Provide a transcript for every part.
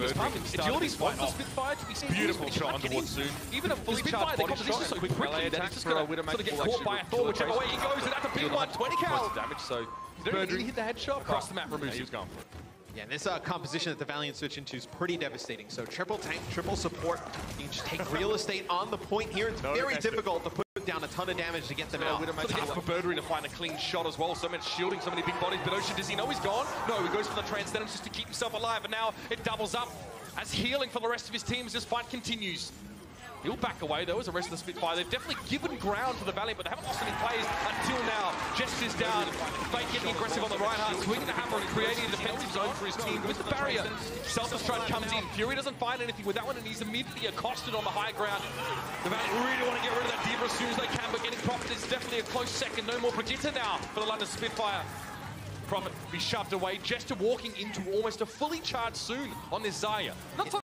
this pump. Agility's fine off. Spitfire to be Beautiful shot underwater soon. Even a fully charged body shot so quickly that he's just going to sort of get caught by a Thor whichever way he goes, and that's a big one, 20 cal. Damage, so Did he hit the headshot? Across the map removes he was going for it. Yeah, and this composition that the Valiant switch into is pretty devastating. So triple tank, triple support. You can just take real estate on the point here. It's very difficult to put down a ton of damage to get them out. It's tough for Birdry to find a clean shot as well. So much shielding, so many big bodies. But Ocean, does he know he's gone? No, he goes for the transcendence just to keep himself alive. And now it doubles up as healing for the rest of his team as this fight continues. He'll back away though as the rest of the Spitfire. They've definitely given ground to the Valiant, but they haven't lost any players until now. Gestures down, Fate getting aggressive on the right hand, swinging the hammer and creating a defensive zone for his team with the barrier. Self-destruct comes in. Fury doesn't find anything with that one, and he's immediately accosted on the high ground. The Valiant really want to get rid of that Diva as soon as they can, but getting Prophet is definitely a close second. No more Brigitte now for the London Spitfire. Prophet be shoved away. Jester walking into almost a fully charged Soon on this Zarya. Not something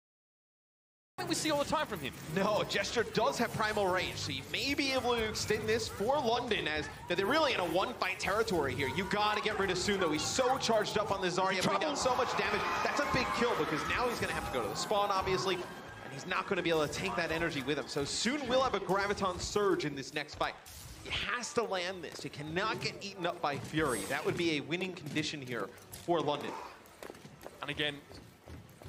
we see all the time from him. No, Gesture does have primal range, so you may be able to extend this for London as they're really in a one-fight territory here. You gotta get rid of Soon, though. He's so charged up on the Zarya, putting down so much damage. That's a big kill because now he's gonna have to go to the spawn, obviously, and he's not gonna be able to take that energy with him. So Soon will have a Graviton Surge in this next fight. He has to land this. He cannot get eaten up by Fury. That would be a winning condition here for London. And again,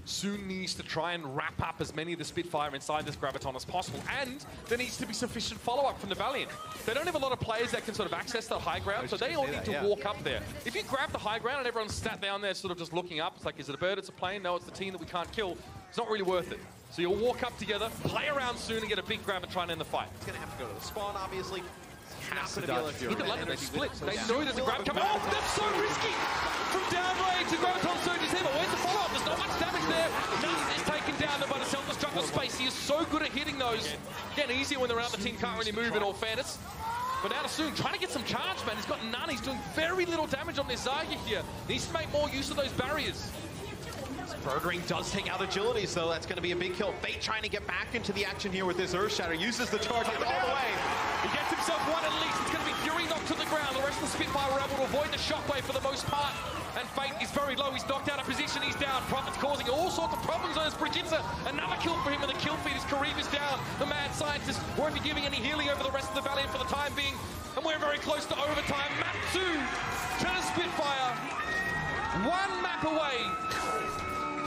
Soon needs to try and wrap up as many of the Spitfire inside this Graviton as possible, and there needs to be sufficient follow-up from the Valiant. They don't have a lot of players that can sort of access the high ground, so they all need to walk up there. If you grab the high ground and everyone's sat down there sort of just looking up, it's like, is it a bird, it's a plane? No, it's the team that we can't kill. It's not really worth it. So you'll walk up together, play around Soon, and get a big grab and try and end the fight. He's going to have to go to the spawn, obviously. Look at London, they split. They know there's a grab coming. Oh, that's so risky! From down range to Graviton Surge's here, but where's the follow-up? There's not much damage there. None is taken down by the self-destruct space. He is so good at hitting those. Again, easier when they're out. The team can't really move in all fairness. But now to Soon, trying to get some charge, man. He's got none. He's doing very little damage on this Zarya here. He needs to make more use of those barriers. Birdring does take out agility, so that's going to be a big kill. Fate trying to get back into the action here with this Earth Shatter. Uses the charge all the way. He gets himself one at least. It's going to be Fury knocked to the ground. The rest of the Spitfire were able to avoid the shockwave for the most part. And Fate is very low. He's knocked out of position. He's down. Prophet's causing all sorts of problems on his Brigitte. Another kill for him, and the kill feed is Kareem is down. The mad scientist won't be giving any healing over the rest of the Valiant for the time being. And we're very close to overtime. Map 2 to the Spitfire. One map away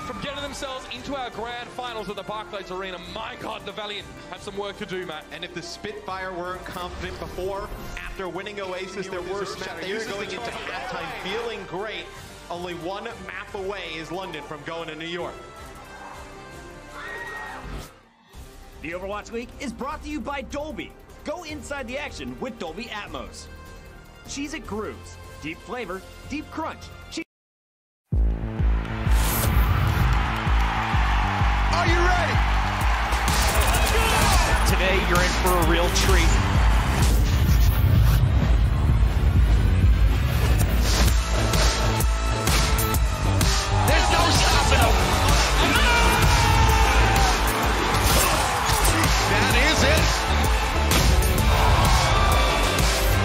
from getting themselves into our grand finals at the Barclays Arena. My God, the Valiant have some work to do, Matt. And if the Spitfire weren't confident before, after winning Oasis, their worst map, they are going into halftime feeling great. Only one map away is London from going to New York. The Overwatch League is brought to you by Dolby. Go inside the action with Dolby Atmos. Cheese It Grooves. Deep flavor, deep crunch. Are you ready? Today, you're in for a real treat. There's no stopping him. That is it.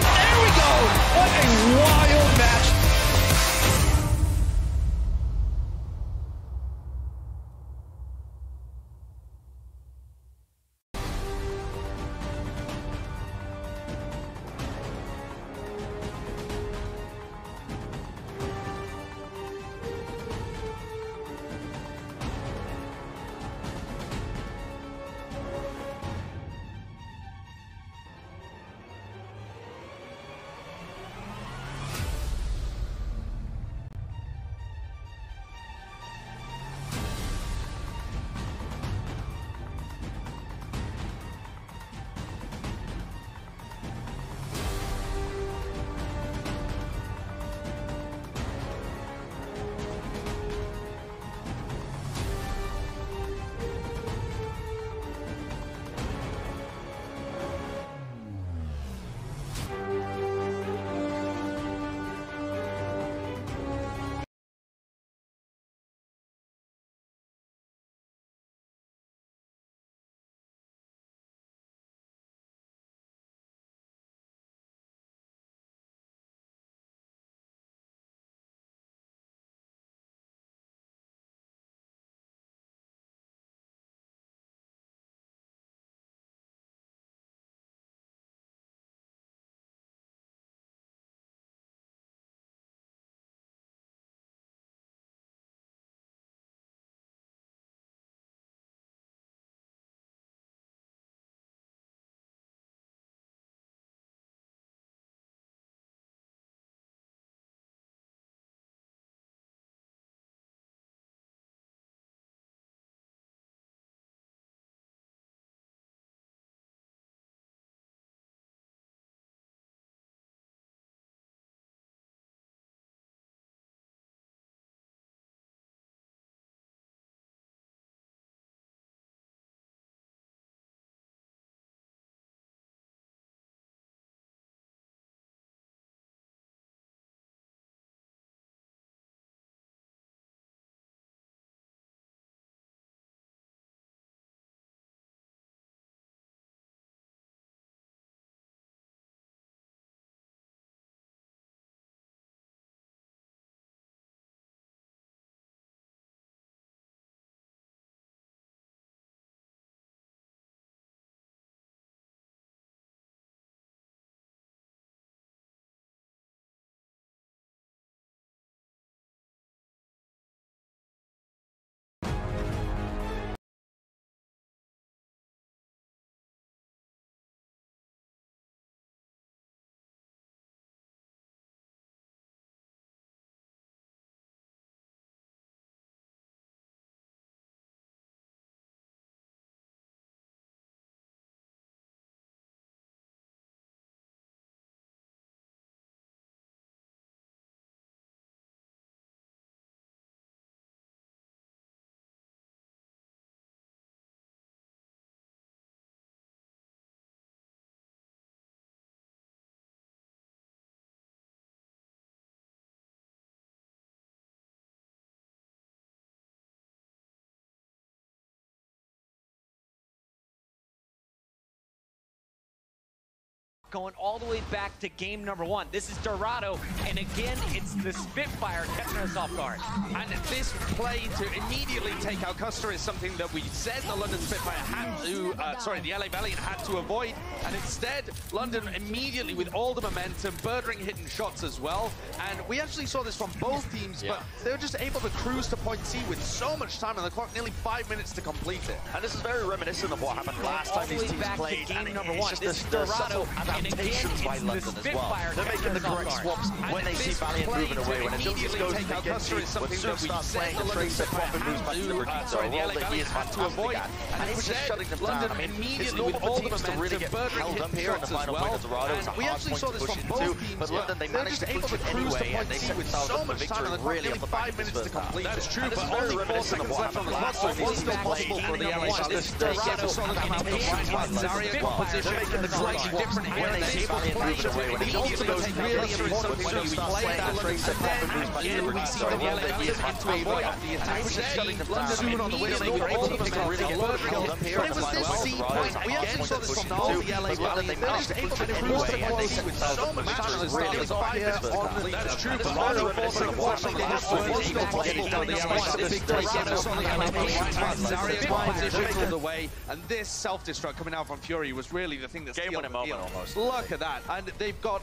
There we go. What a wild match. going all the way back to game number 1. This is Dorado, and again, it's the Spitfire catching us off guard. And this play to immediately take out Custer is something that we said the London Spitfire had to, the LA Valiant had to avoid. And instead, London immediately with all the momentum, Birdring hitting shots as well. And we actually saw this from both teams, but they were just able to cruise to point C with so much time on the clock, nearly 5 minutes to complete it. And this is very reminiscent of what happened last time these teams played. Game and number it's 1. just This is the Dorado, subtle and again, adaptations by it's London the as well. Spitfire They're making the correct swaps when they see Valiant moving away. When Adilius goes to the Genji, when Soon starts playing the Tracer, Profit moves back to the Brigitte, a role that he is fantastic at. And it's just shutting them down. I mean, it's normal for teams to really get held up here in the final point of Dorado. It's a hard point to push into, but London, they managed to push it anyway, and they set themselves up for victory really off the back of this first half. That is true, And this is but very only 4 reminiscent of seconds what left on happened the clock, last so time it was these still teams possible played. for the LA This to get a solid adaptations by London Zarya as well. position. They're making the correct Slightly swaps different when they see Valiant moving away. When he also goes to the really Genji, important when when Soon you starts play playing that the Tracer, Profit moves back to the Brigitte, a role that he is fantastic at. And it's just shutting them down. Soon on the way, they were able to really get held up here but in it the was final this point. C Dorado point. is We actually saw this from hard all point the LA to push into, Valiant. but London, they managed to cruise anyway, and they set themselves up for victory really off the back of this first half. That's true, And but it's very Dorado reminiscent of what happened last time. These teams played down the LA Zarya the way, and this self-destruct coming out from Fury was really the thing that game-winning moment almost. Look at that, and they've got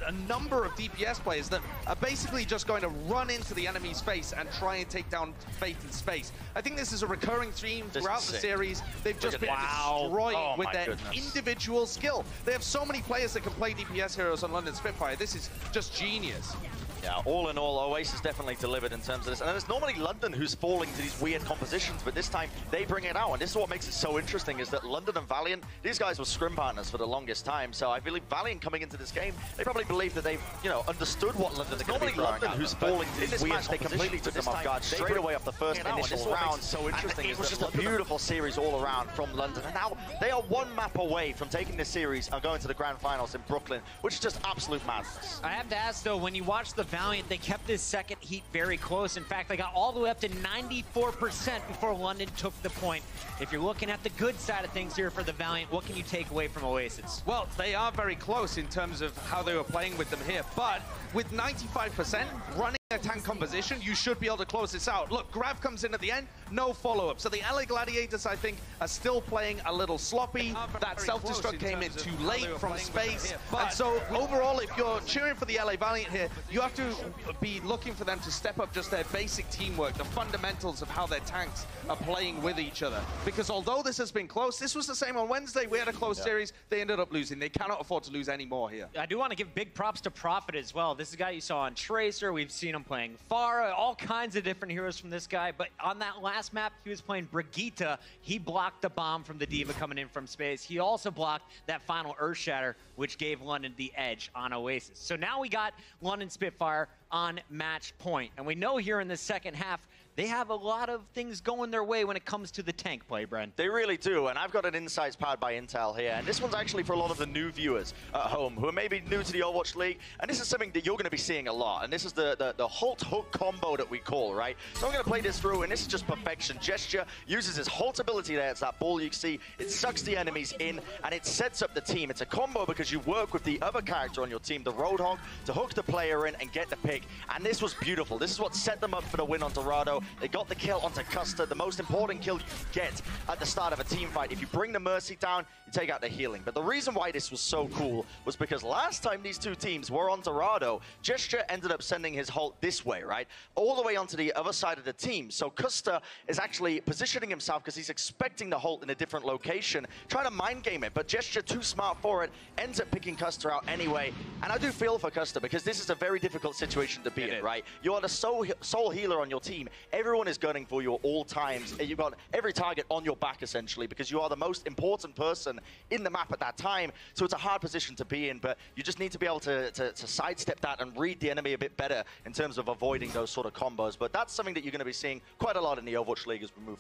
a number of DPS players that are basically just going to run into the enemy's face and try and take down Faith in space. I think this is a recurring theme throughout the series. They've just been destroying with their individual skill. They have so many players that can play DPS heroes on London Spitfire. This is just genius. Yeah, all in all, Oasis definitely delivered in terms of this. And it's normally London who's falling to these weird compositions, but this time they bring it out. And this is what makes it so interesting, is that London and Valiant, these guys were scrim partners for the longest time. So I believe Valiant coming into this game, they probably believe that they've, understood what London are going to be throwing London who's falling to these weird compositions. They completely took them off guard straight away off the first initial round. So interesting is just a beautiful series all around from London. And now they are one map away from taking this series and going to the grand finals in Brooklyn, which is just absolute madness. I have to ask, though, when you watch the Valiant, they kept this second heat very close. In fact, they got all the way up to 94% before London took the point. If you're looking at the good side of things here for the Valiant, what can you take away from Oasis? Well, they are very close in terms of how they were playing with them here, but with 95% running a tank composition, you should be able to close this out. Look, Grav comes in at the end, no follow-up. So the LA Gladiators, I think, are still playing a little sloppy. That self-destruct came in too late from space. And so overall, if you're cheering for the LA Valiant here, you have to be looking for them to step up just their basic teamwork, the fundamentals of how their tanks are playing with each other. Because although this has been close, this was the same on Wednesday. We had a close series. They ended up losing. They cannot afford to lose any more here. I do want to give big props to Profit as well. This is a guy you saw on Tracer. We've seen him playing Pharah, all kinds of different heroes from this guy. But on that last map, he was playing Brigitte. He blocked the bomb from the D.Va coming in from space. He also blocked that final Earthshatter, which gave London the edge on Oasis. So now we got London Spitfire on match point. And we know here in the second half, they have a lot of things going their way when it comes to the tank play, Bren. They really do, and I've got an Insights powered by Intel here, and this one's actually for a lot of the new viewers at home who are maybe new to the Overwatch League, and this is something that you're going to be seeing a lot, and this is the Halt Hook combo that we call, right? So I'm going to play this through, and this is just perfection. Gesture uses his Halt ability there. It's that ball you can see. It sucks the enemies in, and it sets up the team. It's a combo because you work with the other character on your team, the Roadhog, to hook the player in and get the pick, and this was beautiful. This is what set them up for the win on Dorado. They got the kill onto Custer, the most important kill you get at the start of a team fight. If you bring the Mercy down, you take out the healing. But the reason why this was so cool was because last time these two teams were on Dorado, Gesture ended up sending his Halt this way, right? All the way onto the other side of the team. So Custer is actually positioning himself because he's expecting the Halt in a different location, trying to mind game it, but Gesture, too smart for it, ends up picking Custer out anyway. And I do feel for Custer because this is a very difficult situation to be in, right? You are the sole healer on your team. Everyone is gunning for you at all times. You've got every target on your back, essentially, because you are the most important person in the map at that time. So it's a hard position to be in, but you just need to be able to sidestep that and read the enemy a bit better in terms of avoiding those sort of combos. But that's something that you're going to be seeing quite a lot in the Overwatch League as we move